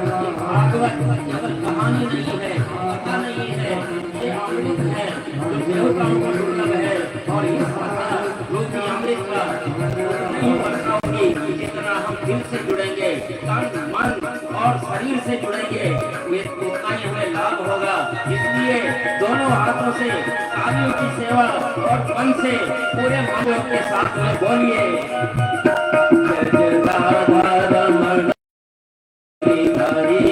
भागवत केवल कहानी नहीं है, कथा नहीं है, ये अमृत है जो देवताओं को दुर्लभ है। और इस कथा रूपी अमृत का नहीं वर्षा होगी जितना हम दिल से जुड़ेंगे, तन मन और शरीर से जुड़ेंगे, ये उतना ही हमें लाभ होगा। इसलिए दोनों हाथों से तालियों की सेवा और मन से पूरे मन के साथ में बोलिए जय जय राधा रमण गिरिधारी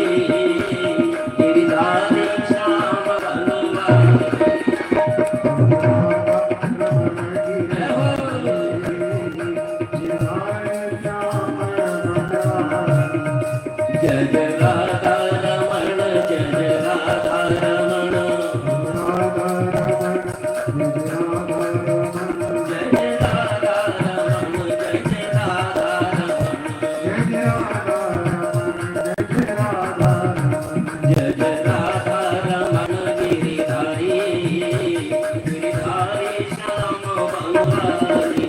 गिरिधारी श्याम वनवारी। जय जय राधा रमण जय जय राधा रमण जय जय राधा रमण जय जय राधा रमण जय जय राधा रमण गिरिधारी गिरिधारी श्याम वनवारी।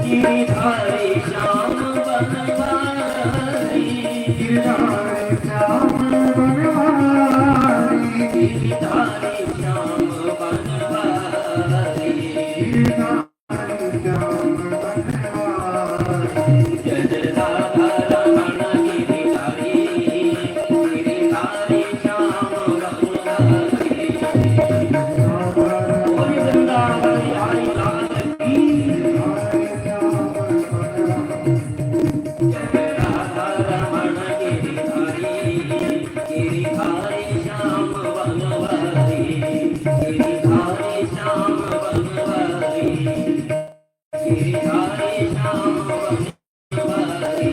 गिरिधारी श्याम वनवारी गिरिधारी श्याम वनवारी गिरिधारी श्याम वनवारी जय जय राधा रमण गिरिधारी गिरिधारी श्याम वनवारी। बोलिए वृंदावन बिहारी लाल की। राधा रमण गिरिधारी गिरिधारी श्याम वनवारी गिरिधारी श्याम वनवारी गिरिधारी श्याम वनवारी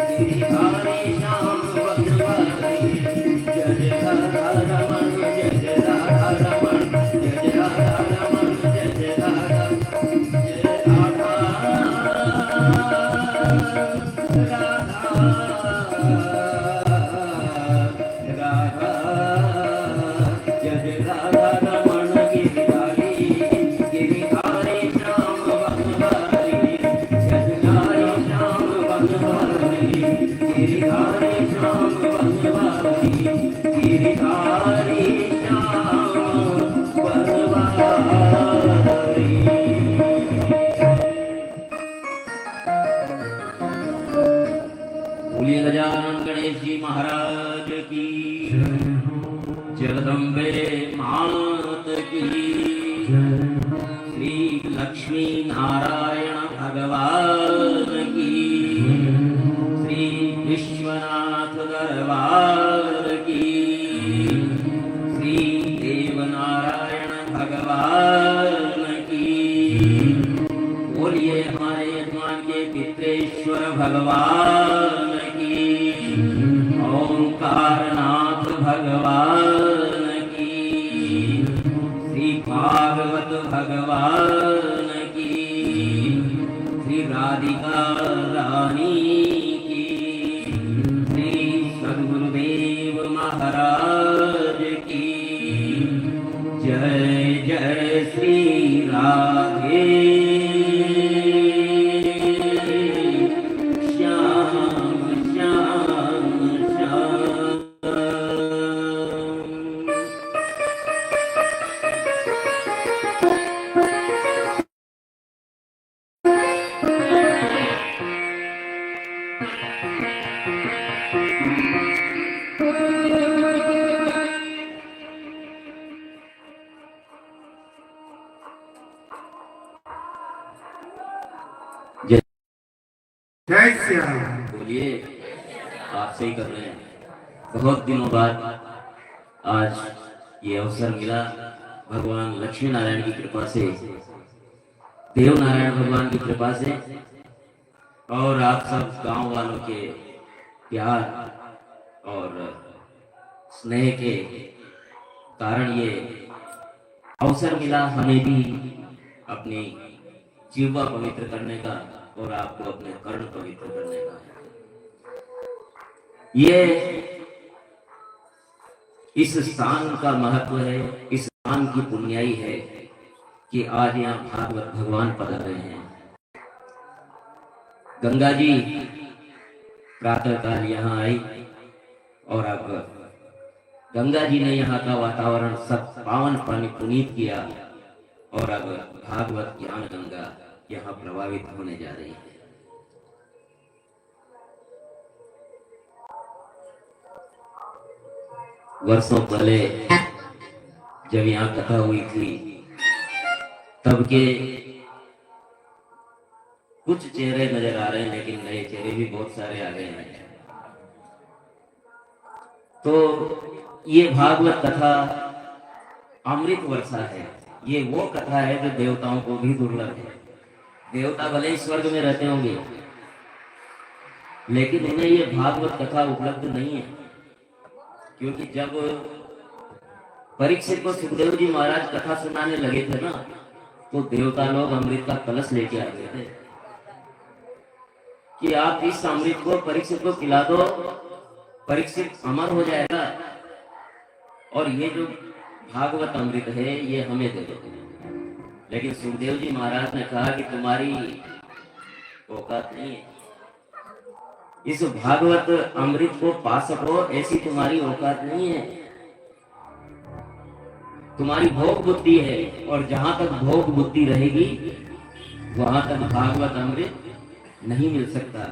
गिरिधारी श्याम वनवारी। जय जय राधा रमण जय जय राधा रमण जय जय राधा रमण जय जय राधा जय राधा जय जय राधा रमण गिरिधारी गिरिधारी श्याम वनवारी गिरिधारी श्याम वनवारी गिरिधारी श्याम वनवारी गिरिधारी श्याम वनवारी। बोलिए गजानन गणेश जी महाराज की, जगदम्बे मात की, श्री लक्ष्मी नारायण भगवान की, श्री विश्वनाथ दरबार की, श्री देवनारायण भगवान की। बोलिए हमारे यजमान के पितृेश्वर भगवान की, ओंकारनाथ भगवान की, श्री भागवत भगवान की, श्री राधिका रानी की, श्री सद्गुरुदेव महाराज की। जय जय श्री राधे जय श्री राम। बोलिए आप सही कर रहे हैं। बहुत दिनों बाद आज ये अवसर मिला भगवान लक्ष्मी नारायण की कृपा से, देव नारायण भगवान की कृपा से और आप सब गांव वालों के प्यार और स्नेह के कारण ये अवसर मिला हमें भी अपनी जीवा पवित्र करने का और आपको अपने कर्ण पवित्र करने का। ये इस स्थान का महत्व है, इस स्थान की पुण्याई है कि आज यहाँ भागवत भगवान पधारे हैं। गंगा जी प्रातः काल यहाँ आई और अब गंगा जी ने यहाँ का वातावरण सब पावन पानी पुनीत किया और अब भागवत ज्ञान गंगा यहाँ प्रभावित होने जा रही है। वर्षों पहले जब यहाँ कथा हुई थी तब के कुछ चेहरे नजर आ रहे हैं, लेकिन नए चेहरे भी बहुत सारे आ गए हैं। तो ये भागवत कथा अमृत वर्षा है। ये वो कथा है जो देवताओं को भी दुर्लभ है। देवता भले ही स्वर्ग में रहते होंगे, लेकिन उन्हें ये भागवत कथा उपलब्ध नहीं है, क्योंकि जब परीक्षित को सुखदेव जी महाराज कथा सुनाने लगे थे ना, तो देवता लोग अमृत का कलश लेके आ गए थे कि आप इस अमृत को परीक्षित को पिला दो, परीक्षित अमर हो जाएगा, और ये जो भागवत अमृत है ये हमें दे दो। लेकिन सुखदेव जी महाराज ने कहा कि तुम्हारी औकात नहीं है, इस भागवत अमृत को पा सको ऐसी तुम्हारी औकात नहीं है। तुम्हारी भोग बुद्धि है, और जहां तक भोग बुद्धि रहेगी वहां तक भागवत अमृत नहीं मिल सकता।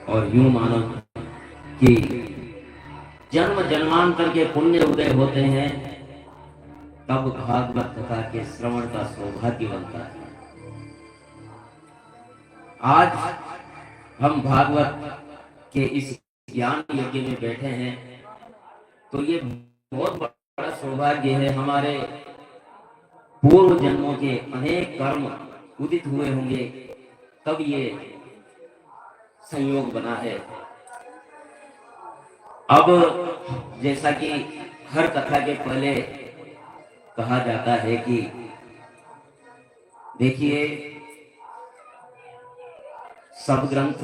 और यूं मानो कि जन्म जन्मांतर के पुण्य उदय होते हैं, तब भागवत कथा के श्रवण का सौभाग्य बनता है। आज हम भागवत के इस ज्ञान यज्ञ में बैठे हैं, तो ये बहुत बड़ा सौभाग्य है। हमारे पूर्व जन्मों के अनेक कर्म उदित हुए होंगे, तब ये संयोग बना है। अब जैसा कि हर कथा के पहले कहा जाता है कि देखिए, सब ग्रंथ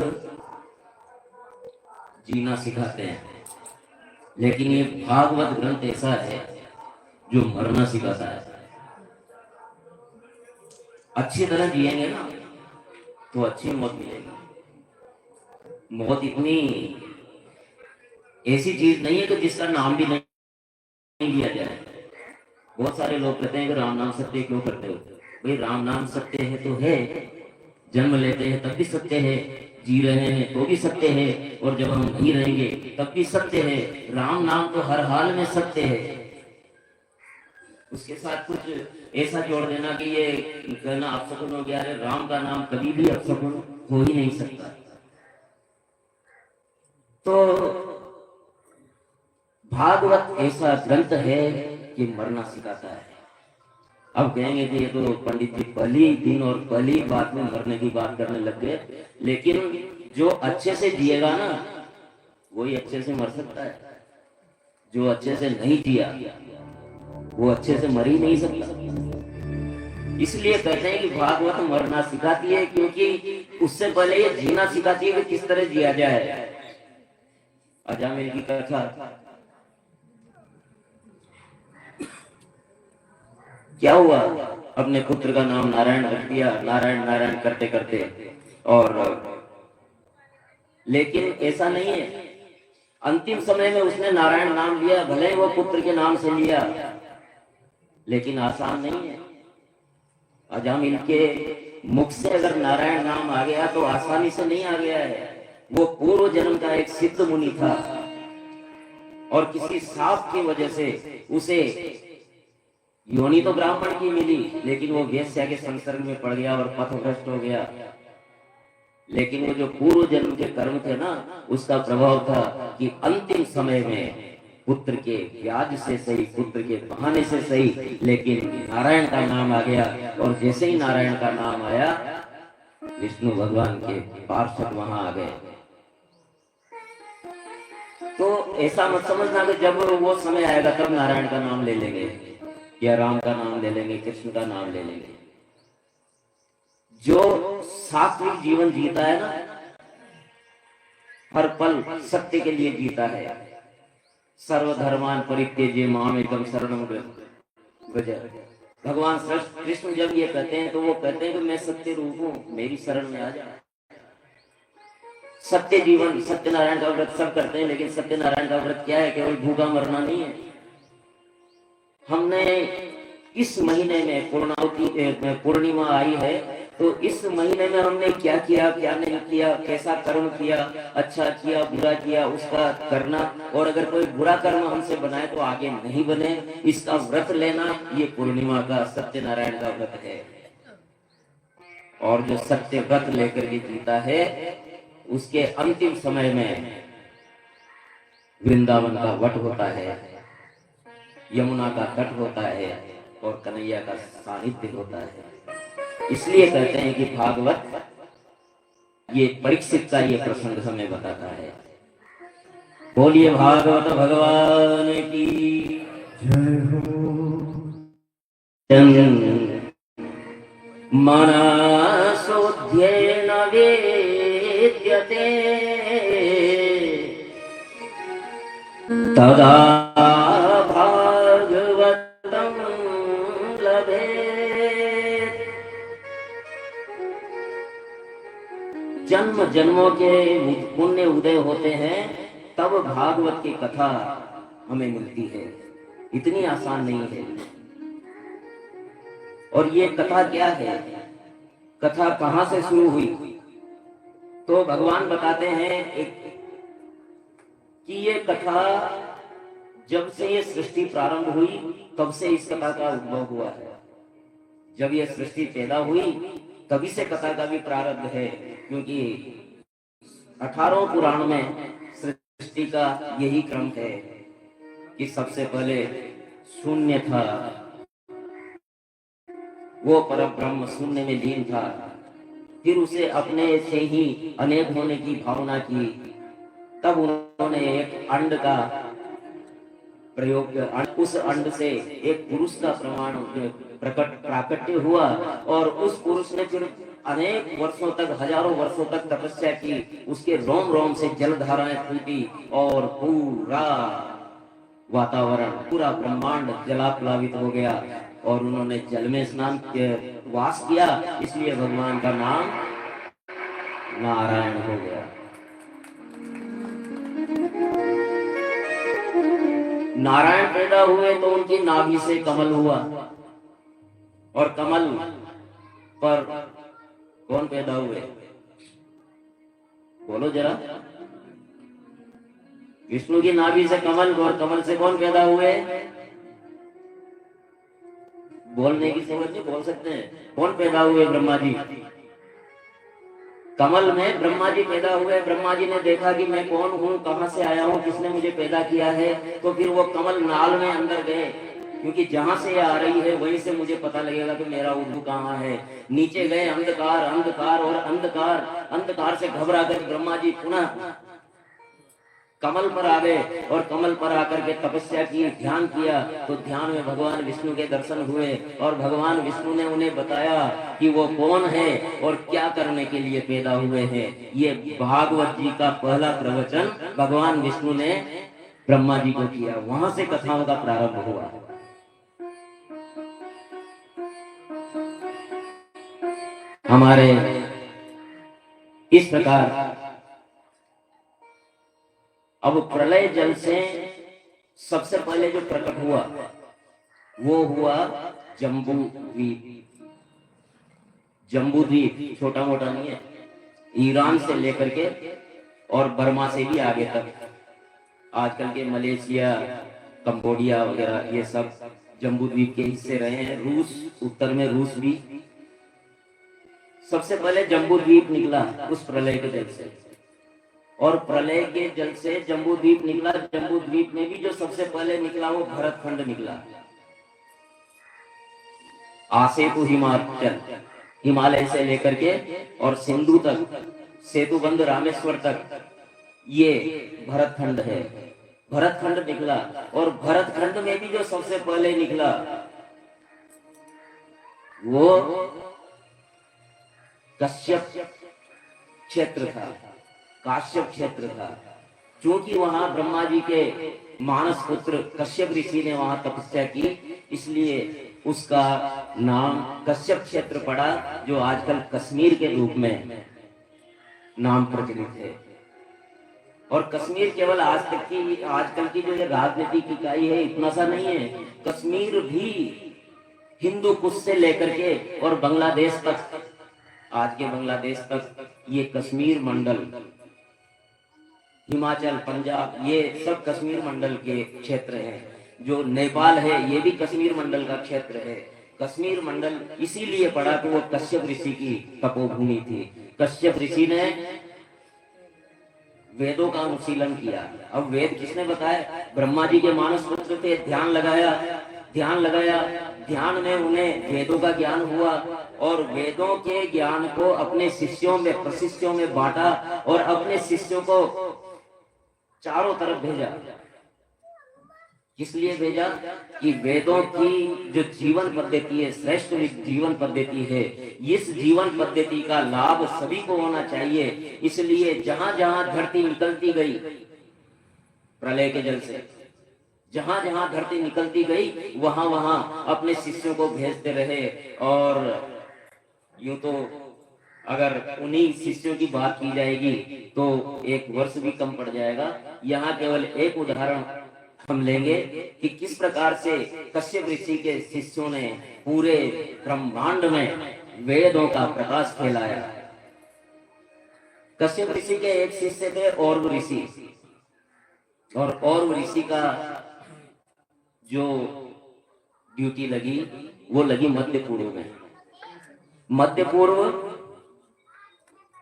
जीना सिखाते हैं, लेकिन ये भागवत ग्रंथ ऐसा है जो मरना सिखाता है। अच्छी तरह जिएंगे ना तो अच्छी मौत मिलेगी। मौत इतनी ऐसी चीज नहीं है कि जिसका नाम भी नहीं लिया जाए। बहुत सारे लोग कहते हैं कि राम नाम सत्य क्यों करते हो? भाई राम नाम सत्य है तो है, जन्म लेते हैं तब भी सत्य है, जी रहे हैं तो भी सत्य है, और जब हम नहीं रहेंगे तब भी सत्य है। राम नाम तो हर हाल में सत्य है। उसके साथ कुछ ऐसा जोड़ देना कि ये कहना अपशकुन हो गया है, राम का नाम कभी भी अपशकुन हो ही नहीं सकता। तो भागवत ऐसा ग्रंथ है कि मरना सिखाता है। अब कहेंगे कि ये तो पंडित जी पहली दिन और पहली बात में मरने की बात करने लग गए, लेकिन जो अच्छे से जिएगा ना वही अच्छे से मर सकता है। जो अच्छे से नहीं जिया वो अच्छे से मर ही नहीं सकता। इसलिए कहते हैं कि भागवत मरना सिखाती है, क्योंकि उससे पहले ये जीना सिखाती है कि किस तरह जिया जाए। अजामिल की कथा, क्या हुआ, अपने पुत्र का नाम नारायण रख दिया, नारायण नारायण करते करते, और लेकिन ऐसा नहीं है। अंतिम समय में उसने नारायण नाम लिया, भले वो पुत्र के नाम से लिया, लेकिन आसान नहीं है। अजामिल के मुख से अगर नारायण नाम आ गया तो आसानी से नहीं आ गया है। वो पूर्व जन्म का एक सिद्ध मुनि था, और किसी साप की वजह से उसे योनि तो ब्राह्मण की मिली, लेकिन वो वेश्या के संसर्ग में पड़ गया और पथभ्रष्ट हो गया। लेकिन वो जो पूर्व जन्म के कर्म थे ना, उसका प्रभाव था कि अंतिम समय में पुत्र के ब्याज से सही, पुत्र के बहाने से सही, लेकिन नारायण का नाम आ गया। और जैसे ही नारायण का नाम आया, विष्णु भगवान के पार्षद वहां आ गए। तो ऐसा मत समझना कि जब वो समय आएगा तब नारायण का नाम ले लेंगे, या राम का नाम ले लेंगे, कृष्ण का नाम ले लेंगे। जो सात्विक जीवन जीता है ना, हर पल सत्य के लिए जीता है। सर्वधर्मान परित्यज्य माम एकम शरणं व्रज, वजह। भगवान कृष्ण जब ये कहते हैं तो वो कहते हैं कि मैं सत्य रूप हूँ, मेरी शरण में आ जा। सत्य जीवन, सत्यनारायण का व्रत सब करते हैं, लेकिन सत्यनारायण का व्रत क्या है? केवल भूखा मरना नहीं है। हमने इस महीने में पूर्णिमा आई है, तो इस महीने में हमने क्या किया, क्या नहीं किया, कैसा कर्म किया, अच्छा किया, बुरा किया, उसका करना। और अगर कोई बुरा कर्म हमसे बनाए तो आगे नहीं बने, इसका व्रत लेना, ये पूर्णिमा का सत्यनारायण का व्रत है। और जो सत्य व्रत लेकर के जीता है, उसके अंतिम समय में वृंदावन का वट होता है, यमुना का तट होता है और कन्हैया का सानिध्य होता है। इसलिए कहते हैं कि भागवत ये परीक्षित का ये प्रसंग हमें बताता है। बोलिए भागवत भगवान की जय हो। मनसोऽध्येन वेद्यते तदा भागवतं लभेत्। जन्म जन्मों के पुण्य उदय होते हैं, तब भागवत की कथा हमें मिलती है। इतनी आसान नहीं है। और ये कथा क्या है, कथा कहां से शुरू हुई? तो भगवान बताते हैं कि ये कथा जब से ये सृष्टि प्रारंभ हुई तब से इस कथा का उद्भव हुआ है। जब ये सृष्टि पैदा हुई तभी से कथा का भी प्रारंभ है, क्योंकि 18 पुराण में सृष्टि का यही क्रम है कि सबसे पहले शून्य था, वो परब्रह्म शून्य में लीन था, फिर उसे अपने से ही अनेक होने की भावना की, तब उन्होंने एक अंड का प्रयोग किया। उस अंड से एक पुरुष का प्रमाण प्राकट्य हुआ और उस पुरुष ने फिर अनेक वर्षों तक, हजारों वर्षों तक तपस्या की, उसके रोम रोम से जलधाराएं फूटी और पूरा वातावरण, पूरा ब्रह्मांड जलाप्लावित हो गया और उन्होंने जल में स्नान वास किया, इसलिए भगवान का नाम नारायण हो गया। नारायण पैदा हुए तो उनकी नाभि से कमल हुआ, और कमल पर कौन पैदा हुए? बोलो जरा। विष्णु की नाभि से कमल, और कमल से कौन पैदा हुए? बोलने की जरूरत नहीं, बोल सकते हैं। कौन पैदा हुए? ब्रह्मा जी। कमल में ब्रह्मा जी पैदा हुए। ब्रह्मा जी ने देखा कि मैं कौन हूँ, कहां से आया हूँ, किसने मुझे पैदा किया है, तो फिर वो कमल नाल में अंदर गए, क्योंकि जहां से ये आ रही है वहीं से मुझे पता लगेगा कि मेरा उद्भव कहाँ है। नीचे गए, अंधकार अंधकार और अंधकार, अंधकार से घबरा कर ब्रह्मा जी पुनः कमल पर आ गए और कमल पर आकर के तपस्या की, ध्यान किया, तो ध्यान में भगवान विष्णु के दर्शन हुए और भगवान विष्णु ने उन्हें बताया कि वो कौन है और क्या करने के लिए पैदा हुए हैं। ये भागवत जी का पहला प्रवचन भगवान विष्णु ने ब्रह्मा जी को किया, वहां से कथाओं का प्रारंभ हुआ। हमारे इस प्रकार अब प्रलय जल से सबसे पहले जो प्रकट हुआ वो हुआ जम्बू द्वीप। जम्बू द्वीप छोटा मोटा नहीं है, ईरान से लेकर के और बर्मा से भी आगे तक, आजकल के मलेशिया, कंबोडिया वगैरह, ये सब जम्बू द्वीप के हिस्से रहे हैं। रूस, उत्तर में रूस भी। सबसे पहले जम्बू द्वीप निकला उस प्रलय के जल से, और प्रलय के जल से जम्बू द्वीप निकला। जम्बू द्वीप में भी जो सबसे पहले निकला वो भरतखंड निकला। आसेतु हिमाचल, हिमालय से लेकर के और सिंधु तक, सेतु बंद रामेश्वर तक, ये भरतखंड है। भरतखंड निकला, और भरतखंड में भी जो सबसे पहले निकला वो कश्यप क्षेत्र था, काश्यप क्षेत्र था। क्योंकि वहां ब्रह्मा जी के मानस पुत्र कश्यप ऋषि ने वहां तपस्या की, इसलिए उसका नाम कश्यप क्षेत्र पड़ा, जो आजकल कश्मीर के रूप में नाम प्रचलित है। और कश्मीर केवल आजकल की जो ये राजनीतिक इकाई है, इतना सा नहीं है। कश्मीर भी हिंदू कुश से लेकर के और बांग्लादेश तक, आज के बांग्लादेश तक, ये कश्मीर मंडल, हिमाचल, पंजाब, ये सब कश्मीर मंडल के क्षेत्र हैं। जो नेपाल है ये भी कश्मीर मंडल का क्षेत्र है। कश्मीर मंडल इसीलिए पड़ा कि वो कश्यप ऋषि की तपोभूमि थी। कश्यप ऋषि ने वेदों का अनुशीलन किया। अब वेद किसने बताया? ब्रह्मा जी के मानस पुत्र थे। ध्यान लगाया, ध्यान में उन्हें वेदों का ज्ञान हुआ और वेदों के ज्ञान को अपने शिष्यों में, प्रशिष्यों में बांटा और अपने शिष्यों को चारों तरफ भेजा। इसलिए भेजा कि वेदों की जो जीवन पद्धति है, श्रेष्ठ जीवन पद्धति है, इस जीवन पद्धति का लाभ सभी को होना चाहिए। इसलिए जहां जहां धरती निकलती गई प्रलय के जल से, जहां जहां धरती निकलती गई वहां वहां अपने शिष्यों को भेजते रहे। और यूं तो अगर उन्हीं शिष्यों की बात की जाएगी तो एक वर्ष भी कम पड़ जाएगा। यहाँ केवल एक उदाहरण हम लेंगे कि किस प्रकार से कश्यप ऋषि के शिष्यों ने पूरे ब्रह्मांड में वेदों का प्रकाश फैलाया। कश्यप ऋषि के एक शिष्य थे औरव ऋषि, और औरव ऋषि का जो ड्यूटी लगी वो लगी मध्य पूर्व में।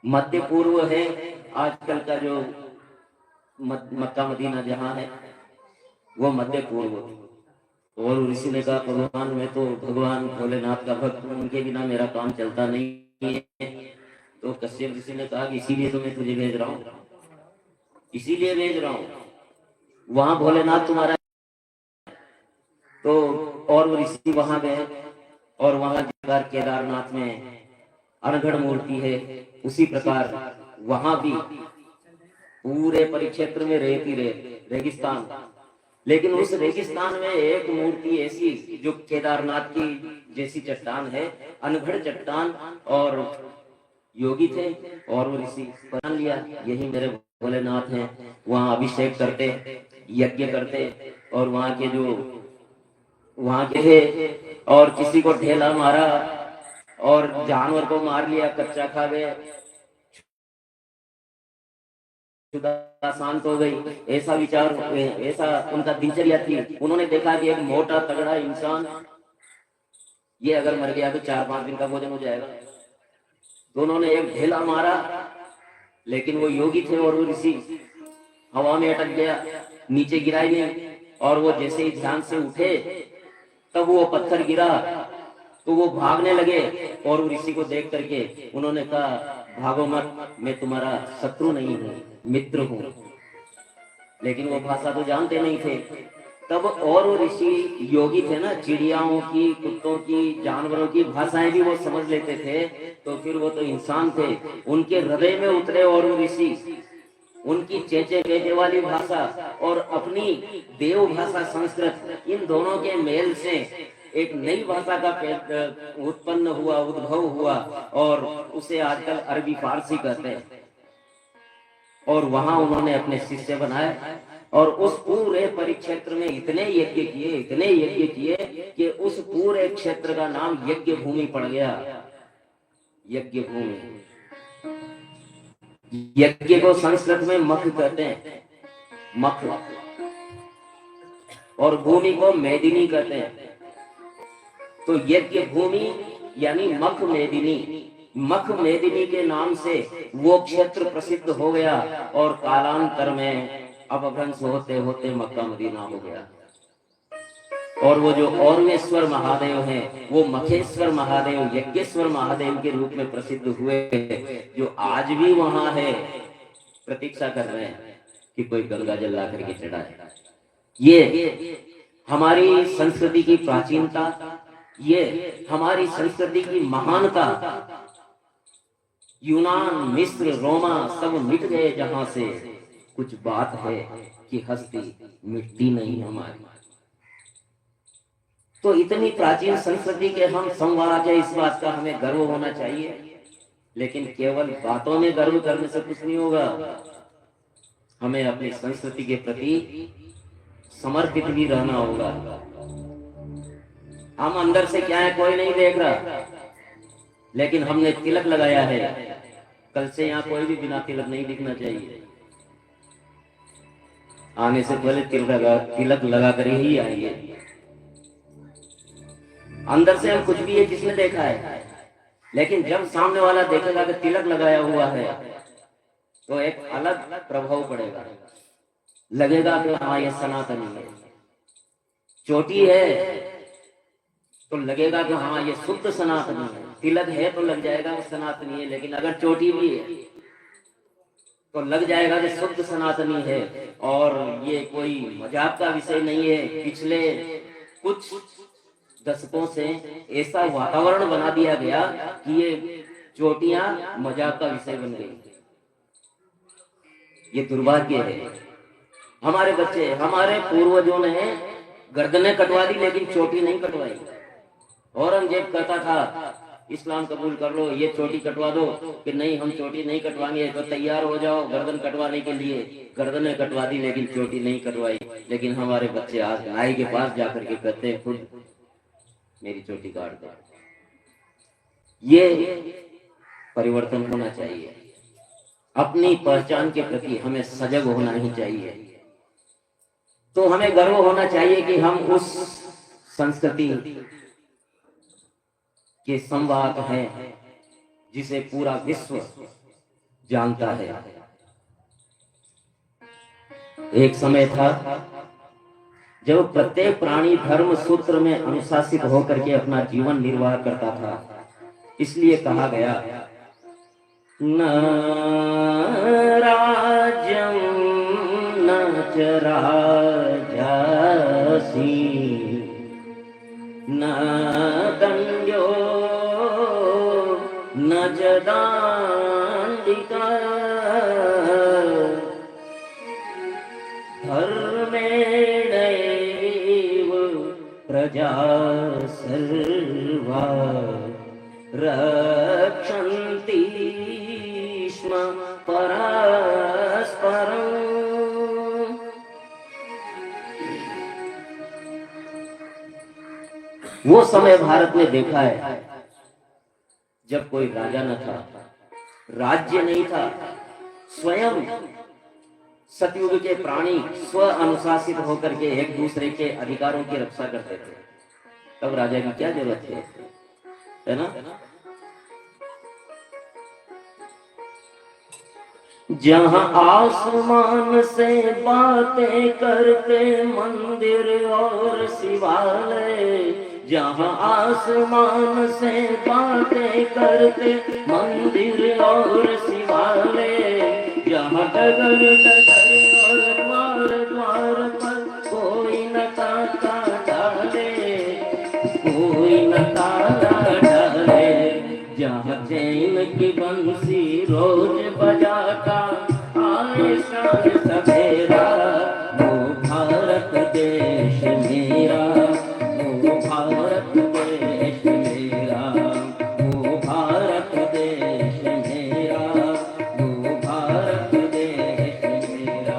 मध्य पूर्व है आजकल का जो मक्का मदीना जहां है, वो मध्य पूर्व। और ऋषि ने कहा भगवान, मैं तो भगवान भोलेनाथ का भक्त हूं, उनके बिना मेरा काम चलता नहीं है। तो कश्यप ऋषि ने कहा कि इसीलिए तो मैं तुझे भेज रहा हूं, इसीलिए भेज रहा हूं, वहां भोलेनाथ तुम्हारा। तो और वो ऋषि वहां गए और वहां जाकर केदारनाथ में अनगढ़ मूर्ति है, उसी प्रकार वहां भी पूरे परिक्षेत्र में रेगिस्तान, लेकिन उस रेगिस्तान में एक मूर्ति ऐसी जो केदारनाथ की जैसी चट्टान है, अनगढ़ चट्टान, और योगी थे और वो ऋषि पहचान लिया यही मेरे भोलेनाथ हैं। वहां अभिषेक करते, यज्ञ करते, और वहां के थे और किसी को ढेला मारा और जानवर को मार लिया, कच्चा खा गए, शांत हो गई। ऐसा विचार, ऐसा उनका दिनचर्या थी। उन्होंने देखा कि एक मोटा तगड़ा इंसान, ये अगर मर गया तो 4-5 दिन का भोजन हो जाएगा। तो उन्होंने एक ढेला मारा, लेकिन वो योगी थे और वो ऋषि हवा में अटक गया, नीचे गिरा ही नहीं। और वो जैसे ही ध्यान से उठे तब वो पत्थर गिरा तो वो भागने लगे। और वो ऋषि को देख करके उन्होंने कहा भागो मत, मैं तुम्हारा शत्रु नहीं हूँ, मित्र हूँ। लेकिन वो भाषा तो जानते नहीं थे। तब और वो ऋषि योगी थे ना, चिड़ियाओं की, कुत्तों की, जानवरों की भाषाएं भी वो समझ लेते थे। तो फिर वो तो इंसान थे, उनके हृदय में उतरे और वो ऋषि उनकी चेचे कहने वाली भाषा और अपनी देव भाषा संस्कृत, इन दोनों के मेल से एक नई भाषा का उत्पन्न हुआ, उद्भव हुआ, और उसे आजकल अरबी फारसी कहते हैं। और वहां उन्होंने अपने शिष्य बनाए और उस पूरे परिक्षेत्र में इतने यज्ञ किए कि उस पूरे क्षेत्र का नाम यज्ञ भूमि पड़ गया। यज्ञ भूमि, यज्ञ को संस्कृत में मख कहते हैं, मख, और भूमि को मेदिनी कहते हैं। तो यज्ञ भूमि यानी मख मेदिनी के नाम से वो क्षेत्र प्रसिद्ध हो गया और कालांतर में अपभ्रंश होते होते मक्का मदीना हो गया। और वो जो औरवेश्वर महादेव हैं, वो मखेश्वर महादेव, यज्ञेश्वर महादेव के रूप में प्रसिद्ध हुए, जो आज भी वहां है, प्रतीक्षा कर रहे हैं कि कोई गंगा जल ला करके चढ़ाए। ये हमारी संस्कृति की प्राचीनता, ये हमारी संस्कृति की महानता। यूनान, मिस्र, रोमा सब मिट गए जहां से, कुछ बात है कि हस्ती मिटती नहीं हमारी। तो इतनी प्राचीन संस्कृति के हम संवाहक है, इस बात का हमें गर्व होना चाहिए। लेकिन केवल बातों में गर्व करने से कुछ नहीं होगा, हमें अपनी संस्कृति के प्रति समर्पित भी रहना होगा। हम अंदर से क्या है कोई नहीं देख रहा, लेकिन हमने तिलक लगाया है। कल से यहाँ कोई भी बिना तिलक नहीं दिखना चाहिए। आने से पहले तिलक लगा कर ही आइए। अंदर से हम कुछ भी है जिसने देखा है, लेकिन जब सामने वाला देखेगा कि तिलक लगाया हुआ है तो एक अलग प्रभाव पड़ेगा। लगेगा कि हाँ ये सनातनी है। चोटी है तो लगेगा कि हाँ ये शुद्ध सनातनी है। तिलक है तो लग जाएगा कि सनातनी है। लेकिन अगर चोटी भी है तो लग जाएगा कि शुद्ध सनातनी है। और ये कोई मजाक का विषय नहीं है। पिछले कुछ दशकों से ऐसा वातावरण बना दिया गया कि ये चोटियां मजाक का विषय बन गई। ये दुर्भाग्य है। हमारे बच्चे, हमारे पूर्वजों ने गर्दनें कटवा दी लेकिन चोटी नहीं कटवाई। औरंगजेब कहता था इस्लाम कबूल कर लो, ये चोटी कटवा दो। कि नहीं, हम चोटी नहीं कटवाएंगे। तो तैयार हो जाओ गर्दन कटवाने के लिए। गर्दनें कटवा दी लेकिन चोटी नहीं कटवाई। लेकिन हमारे बच्चे आज नाई के पास जाकर के कहते हैं खुद मेरी चोटी काट दो। ये परिवर्तन होना चाहिए। अपनी पहचान के प्रति हमें सजग होना ही चाहिए। तो हमें गर्व होना चाहिए कि हम उस संस्कृति के संवाहक हैं जिसे पूरा विश्व जानता है। एक समय था जब प्रत्येक प्राणी धर्म सूत्र में अनुशासित होकर के अपना जीवन निर्वाह करता था। इसलिए कहा गया न राज्यं न च राजासी न दंड्यो न च दांडिका धर्मेणैव प्रजा सर्वा रक्षन्ति स्म परस्परम्। वो समय भारत ने देखा है जब कोई राजा न था, राज्य नहीं था। स्वयं सतयुग के प्राणी स्व अनुशासित होकर के एक दूसरे के अधिकारों की रक्षा करते थे। तब राजा की क्या जरूरत है ना? जहां आसमान से बातें करते मंदिर और शिवालय, जहां आसमान से बातें करते मंदिर और शिवालय, जहां डगर डगर और द्वार द्वार पर कोई न ताला डाले, कोई न ताला डाले, जहाँ चैन की बंसी रोज बजाता आए शाम सवेरा, वो भारत देश मेरा, वो भारत देश मेरा, वो भारत देश मेरा, वो भारत देश मेरा।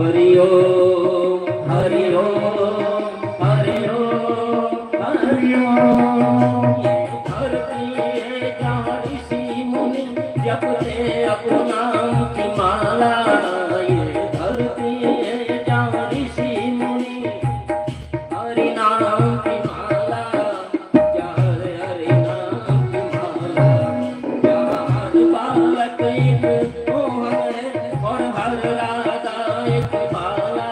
हरि ओम हरि ओम हरि ओम हरि ओम। ये धरती है जहाँ ऋषि मुनि जपते अपने नाम की माला। ये धरती है जहाँ ऋषि मुनि हरि नाम की माला, जहाँ हरि नाम की माला, जहाँ हर बालक एक मोहन है और हर राधा एक बाला,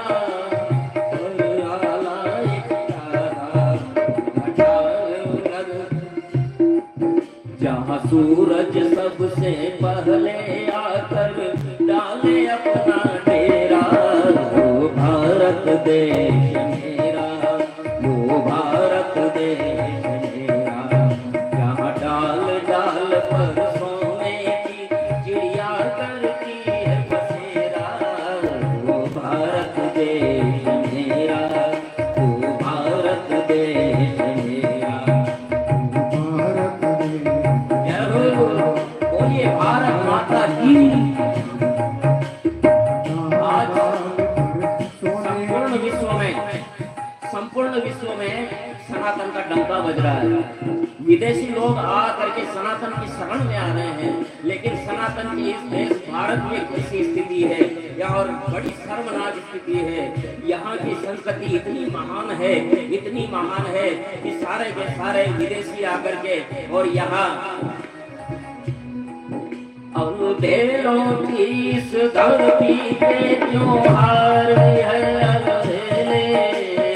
हर आला एक राधा जहाँ सूरज सबसे पहले आकर डाले अपना डेरा। वो भारत देश मेरा, वो भारत देश मेरा, जहाँ डाल डाल पर सोने की चिड़िया करती है बसेरा। वो भारत देश मेरा, वो भारत देश मेरा। बोलिए भारत माता की। आज संपूर्ण विश्व में सनातन का डंका बज रहा है। विदेशी लोग आ करके सनातन की शरण में आ रहे हैं, लेकिन सनातन की इस देश भारत में कैसी स्थिति है यहाँ, और बड़ी शर्मनाक स्थिति है। यहाँ की संस्कृति इतनी महान है, इतनी महान है कि सारे के सारे विदेशी आकर के और यहाँ अलबेलों की इस धरती पे त्योहार है।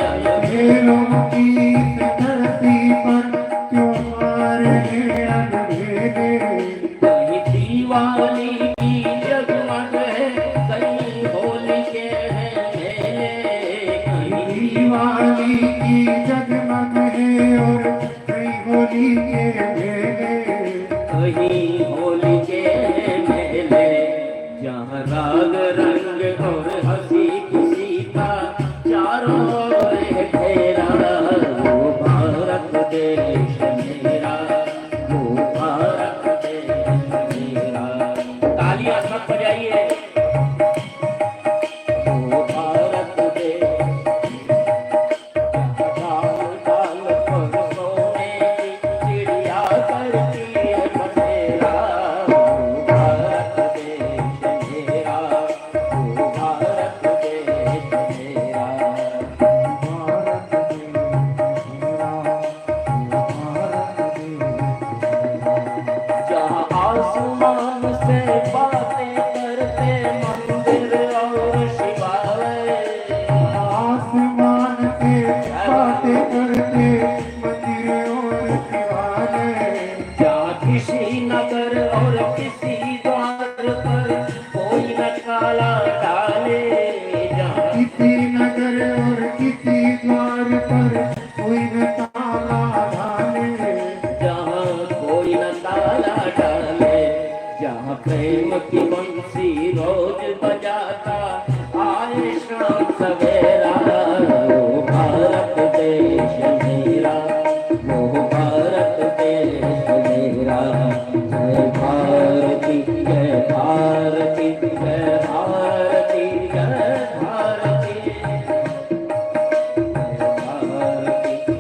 अलबेलों की इस धरती पर त्योहार है अलबेले। कहीं दिवाली की जगमग है, कहीं होली के हैं मेले। कहीं दिवाली की जगमग है और कहीं होली के मेले। कहीं होली के मेले, जहाँ राग रंग और हंसी खुशी का चारों ओर है घेरा। वो भारत देश मेरा, वो भारत देश मेरा। तालियां सब बजाइए। वो भारत देश, डाल डाल पर सोने की चिड़िया करती है बसेरा। वो भारत देश मेरा, वो भारत देश मेरा। जहाँ आसमान से बातें करते मंदिर और शिवालय। आसमान से बातें करते मंदिर और शिवालय। जहाँ किसी नगर और किसी द्वार पर कोई न ताला डाले। जहाँ किसी नगर और किसी द्वार पर कोई न ताला डाले। जहाँ कोई न ताला डाले, जहाँ प्रेम की बंसी रोज बजाता आए शाम सवेरा। वो भारत देश मेरा, वो भारत देश मेरा। जय भारती जय भारती जय भारती जय भारती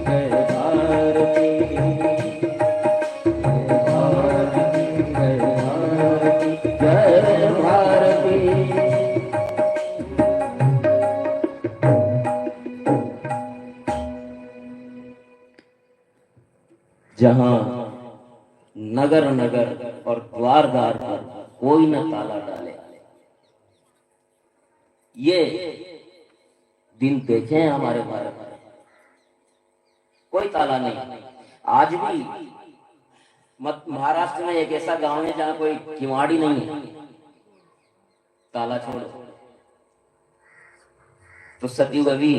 जय भारती जय भारती। जहाँ नगर नगर और द्वार द्वार पर कोई न ताला डाले। ये दिन देखे हैं हमारे भारत में, कोई ताला नहीं। आज भी महाराष्ट्र में एक ऐसा गांव है जहाँ कोई किवाड़ी नहीं है, ताला छोड़ो। तो सतयुग अभी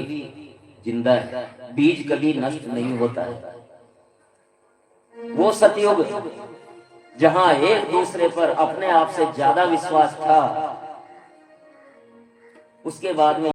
जिंदा है, बीज कभी नष्ट नहीं होता है। वो सतयुग जहां एक दूसरे पर अपने आप से ज्यादा विश्वास था, उसके बाद में